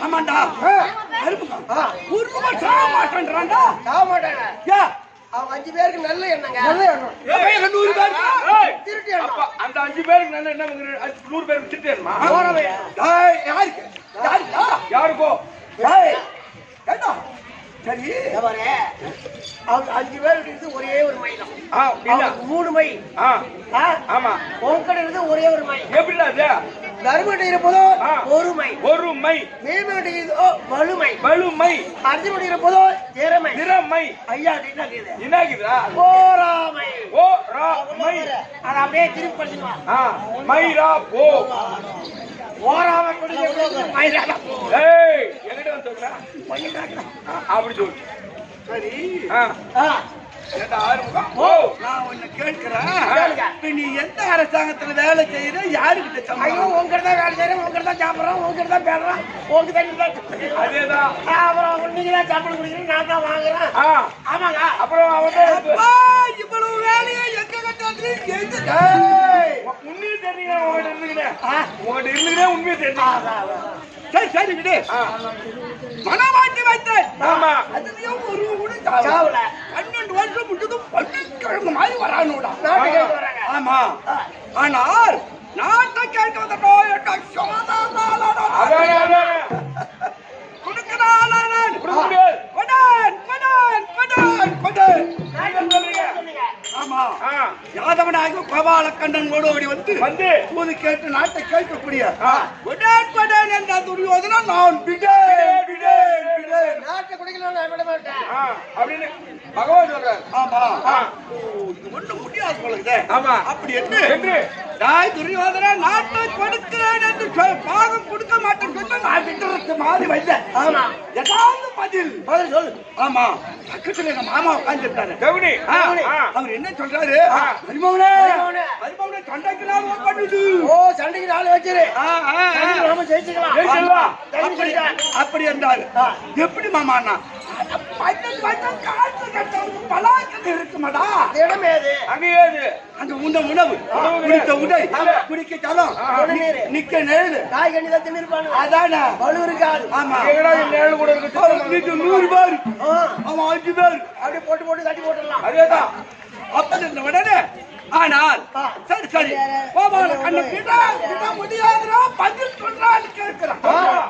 ஆமாண்டா, அவங்க 5 பேருக்கு நல்ல எண்ணங்க. அந்த 5 பேருக்கு நல்ல எண்ணம் 100 பேருக்கு திட்டேன்மா. யாருக்கோ சரி, அவங்க 5 பேருக்கு ஒரே ஒரு மையம். 3 மை. ஆமா, உங்ககிட்ட இருந்து ஒரே ஒரு மை. எப்படிடா அது? தர்மகிட்ட இருப்பதோ ஒரு மை, மேம்பட்ட இருந்தோ வலுமை, அர்ஜுன் இருப்பதோ திறமை. ஐயா என்னாகுதா? ஓராமை. அதை அப்படியே திருப்பி படிச்சுக்கலாம். மைரா போ, ஓராமை மைரா போ. என்கிட்ட வந்து அப்படி சொல்லு. சரி, நான் உன்னை கேட்கிறேன், நீ எந்த அரசாங்கத்துல வேலை செய்யற? யாருக்கிட்ட சம்பளம்? உங்ககிட்ட தான் வேலை செய்யறேன், உங்ககிட்ட தான் சாப்பிடுறோம், உங்ககிட்ட தான் பேடுறோம், உங்ககிட்ட அதேதான். அப்புறம் நீங்க தான் சம்பளம் குடிக்கிறீங்க, நான் தான் வாங்குறேன். ஆமாங்க. அப்புறம் இவ்வளவு வேலையை எங்க கட்டுறது? உண்மையை தெரியுங்க. உங்ககிட்ட இருந்துக்கிட்டே உண்மையை தெரியும். சரி சரி விடு. மனமாட்டி வைத்தேன். ஆமா, அதுலயும் ஒரு கூட சாவல. 12 வருஷம் முடிஞ்சதும் பள்ளிக்கிழமை மாதிரி வரானோடா. ஆமா, ஆனால் நாட்டை கேட்க வந்த நோயட்டா யாதவனாக கோபால கண்டன் ஓடி வந்து பூது கேட்டு நாட்டை கேட்கக்கூடிய என்ற துரியோதனா நான் நாட்டை குடிக்கலாம் விட மாட்டேன் அப்படின்னு பகவான் சொல்றாரு. ஆமா, இது ஒண்ணு முடியாது போல. ஆமா, அப்படி என்று தாய் துரியோதனா நாட்டை கொடுக்கிறேன் என்று பாகம் கொடுக்க மாட்டேன் சொன்னா நான் விட்டுறது மாதிரி வைத்தேன். ஆமா, ஏதாவது பதில் சொல்லு. ஆமா, பக்கத்துல எங்க மாமா உட்கார்ந்துட்டாரு. அவர் என்ன சொல்றாரு? ஹரிமோகனே சண்டைக்கு நாள் பண்ணுது. ஓ, சண்டைக்கு நாள் வச்சிரு, நாம ஜெயிச்சுக்கலாம். அப்படி என்றாரு. எப்படி மாமா? இருக்குமாடா இடமே அது. அங்க ஏது அந்த உணவு குடிக்க உடை குடிக்க ஜலம் நிக்க நேரு காய்கனி தான் தின்னிருப்பாங்க. அதான வலு இருக்காது. ஆமா, நேரு கூட இருக்கு. 100 பேர், அவன் 5 பேர் அப்படியே போட்டு தட்டி போட்டுடலாம். அதேதான். அப்ப இந்த உடனே ஆனால் சரி சரி கோபால கண்ணன் கிட்ட முடியாதுடா பதில் சொல்றான்னு கேட்கிறான்.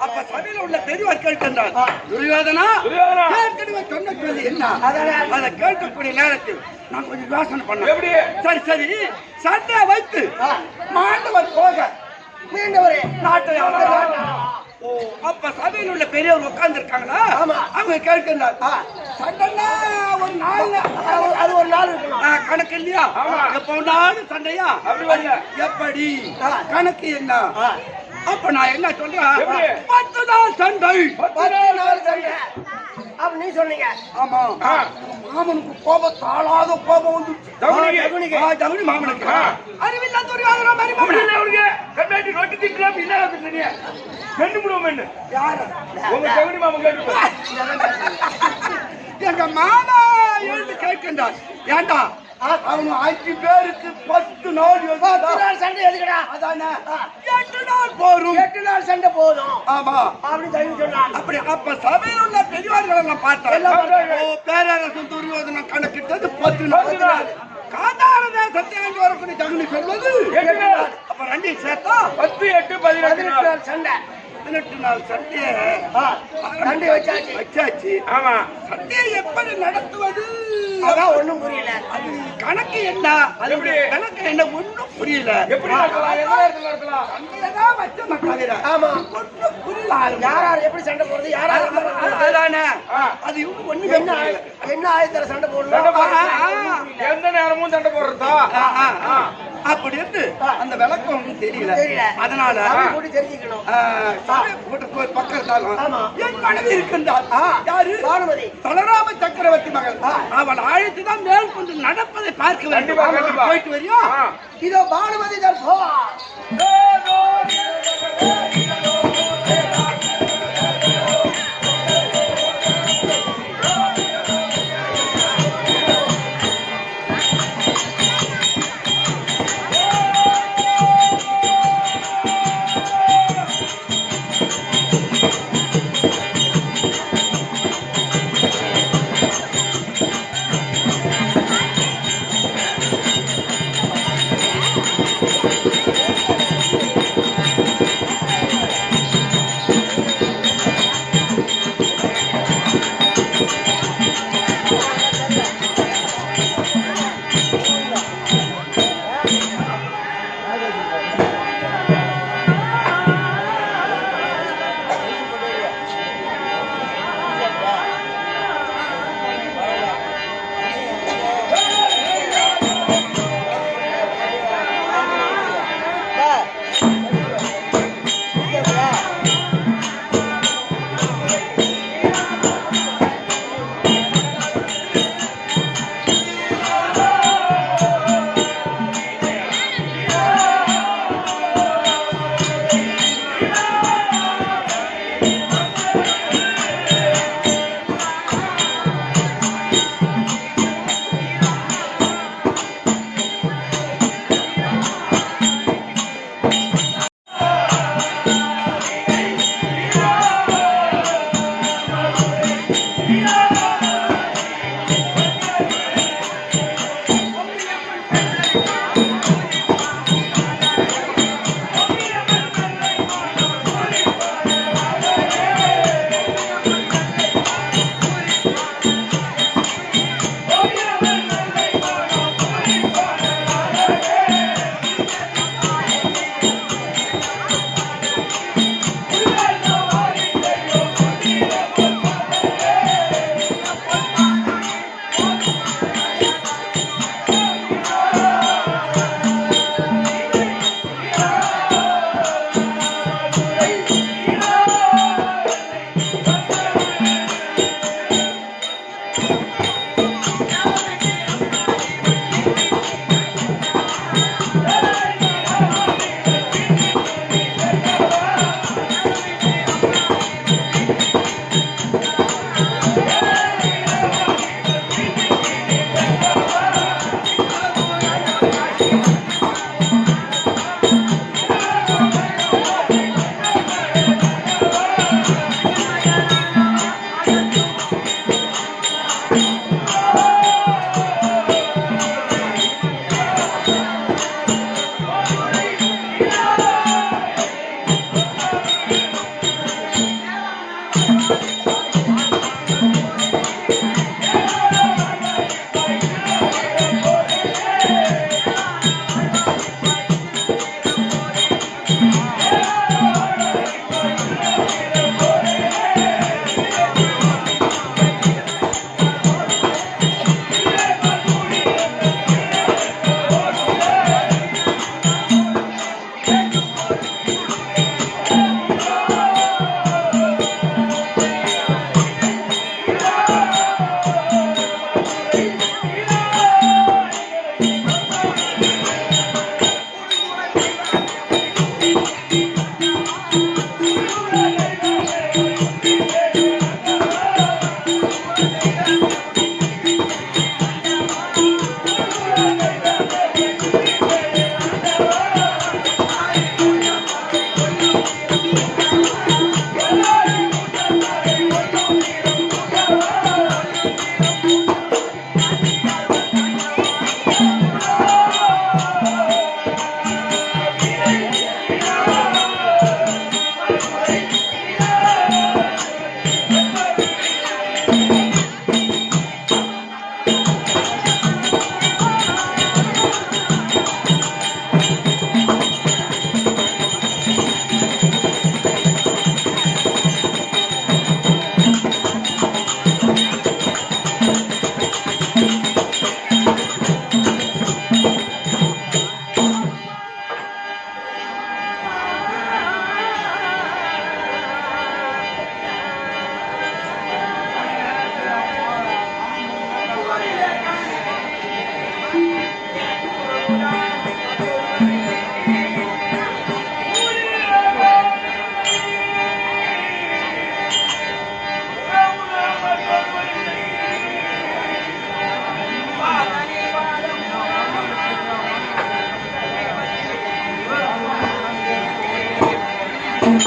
அப்ப சபையில உள்ள பெரியவர் கேட்கின்றார், துரியோதனா ஏற்கனவே சொன்ன சொல்லி என்ன? அதை கேட்கக்கூடிய நேரத்தில் நான் கொஞ்சம் யோசனை பண்ணேன். சரி சரி, சண்டை வைத்து மாண்டவர் போக மீண்டவரே நாட்டை அப்ப சபையில் உள்ள பெரியவர் உட்கார்ந்து இருக்காங்களா? அவங்க கேட்கின்றார், சண்டைன்னா ஒரு நாள், அது ஒரு நாள் இருக்கணும் கணக்கு இல்லையா? எப்ப நாள் சண்டையா? எப்படி கணக்கு என்ன? அப்ப நான் என்ன சொல்றேன், 10 நாள் சண்டை. 10 நாள் சண்டை அப்ப நீ சொன்னீங்க. ஆமா, மாமனுக்கு கோபம் தாளாத கோபம் வந்து ஜவுனி மாமனுக்கு அறிவில்லா துரியோதனா மாதிரி மாமன் அவருக்கு கண்ணாடி ரொட்டி திட்டா பின்னா தெரியா மென்னு முடுவோம் மென்னு யாரு உங்க ஜவுனி மாமன் கேட்டு எங்க மாமா எழுந்து கேட்கின்றார். ஏண்டா அவன் 5 பேருக்கு 10 நாள் 10 நாள் சண்டை எதுக்குடா? அதானே 8 நாள் போரும். 8 நாள் சண்டை போதும். ஆமா அப்படின்னு சொல்லி சொன்னான். அப்படி அப்ப சபையில் உள்ள பெரியவர்களை நான் பார்த்தேன். ஓ பேரரசன் துரியோதனன் கணக்கிட்டது 10 நாள். காந்தார தேசத்தை வரக்கூடிய தகுதி சொல்வது 8 நாள். அப்ப ரெண்டையும் சேர்த்தா 10, 8, 18 18 நாள். நாள் சண்டை. 18 நாள் சண்டையை சண்டை வச்சாச்சு. வச்சாச்சு. ஆமா. சண்டையை எப்படி நடத்துவது? அதான் ஒண்ணும் புரியல. அது கணக்கு என்ன? அது எப்படி? கணக்கு என்ன ஒண்ணும் புரியல. எப்படி நடக்கலாம்? எந்த நேரத்துல நடக்கலாம்? சண்டையதான் வச்ச மக்களிட. ஆமா. ஒண்ணும் புரியல. யார் யார் எப்படி சண்டை போடுறது? யார் யார் எப்படி போடுறது? அதானே ஆ. அது இவங்க ஒண்ணுமே என்ன புரியல. என்ன ஆயத்தர சண்டை சண்டை போடணும்? போடுறது. எந்த நேரமும் சண்டை போடுறதா? அப்படி இருந்து அந்த விளக்கம் உங்களுக்கு தெரியல. தெரியல. அதனால சண்டை போட்டு தெரிஞ்சுக்கணும். கூட்டத்துக்கு ஒரு பக்கம் இருந்தாலும் ஆமா. என் மனைவி இருக்கின்றார். யாரு? பானுமதி. பலராம சக்கரவர்த்தி மகள். அவள் அழைத்து தான் மேல் கொண்டு நடப்பதை பார்க்க வேண்டும். கண்டிப்பா, கண்டிப்பா. போயிட்டு வரியா? இதோ பானுமதி தான் போ.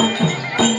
ஆ